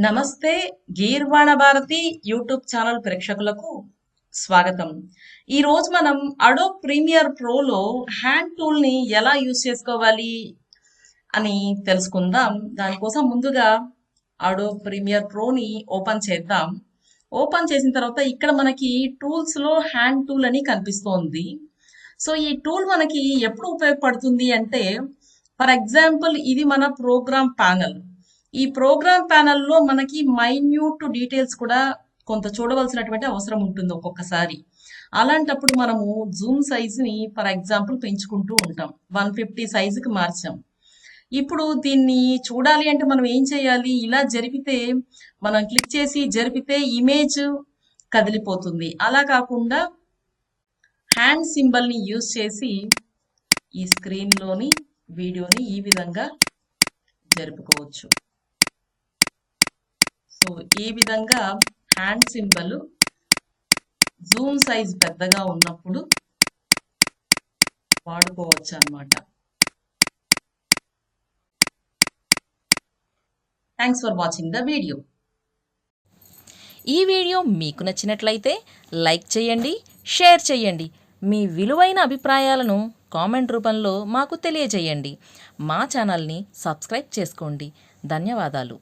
నమస్తే గీర్వాణ Bharati YouTube channel ప్రేక్షకులకు స్వాగతం. ఈ రోజు మనం అడోబ్ ప్రీమియర్ ప్రోలో హ్యాండ్ టూల్ ని ఎలా యూజ్ చేసుకోవాలి అని తెలుసుకుందాం. దానికోసం ముందుగా అడోబ్ ప్రీమియర్ ప్రోని ఓపెన్ చేద్దాం. ఓపెన్ చేసిన తర్వాత ఇక్కడ మనకి టూల్స్ లో హ్యాండ్ టూల్ అని కనిపిస్తోంది. సో ఈ టూల్ మనకి ఎప్పుడు ఉపయోగపడుతుంది అంటే, ఫర్ ఎగ్జాంపుల్ ఇది మన ప్రోగ్రామ్ ప్యానల్. ఈ ప్రోగ్రామ్ ప్యానల్లో మనకి మైన్యూట్ డీటెయిల్స్ కూడా కొంత చూడవలసినటువంటి అవసరం ఉంటుంది ఒక్కొక్కసారి. అలాంటప్పుడు మనము జూమ్ సైజుని ఫర్ ఎగ్జాంపుల్ పెంచుకుంటూ ఉంటాం. 150 సైజుకి మార్చాం. ఇప్పుడు దీన్ని చూడాలి అంటే మనం ఏం చేయాలి? ఇలా జరిపితే, మనం క్లిక్ చేసి జరిపితే ఇమేజ్ కదిలిపోతుంది. అలా కాకుండా హ్యాండ్ సింబల్ని యూజ్ చేసి ఈ స్క్రీన్లోని వీడియోని ఈ విధంగా జరుపుకోవచ్చు. సో ఈ విధంగా హ్యాండ్ సింబల్ జూమ్ సైజ్ పెద్దగా ఉన్నప్పుడు వాడుకోవచ్చు అన్నమాట. Thanks for watching the video. ఈ వీడియో మీకు నచ్చినట్లయితే లైక్ చేయండి, షేర్ చేయండి. మీ విలువైన అభిప్రాయాలను కామెంట్ రూపంలో మాకు తెలియజేయండి. మా ఛానల్ని సబ్స్క్రైబ్ చేసుకోండి. ధన్యవాదాలు.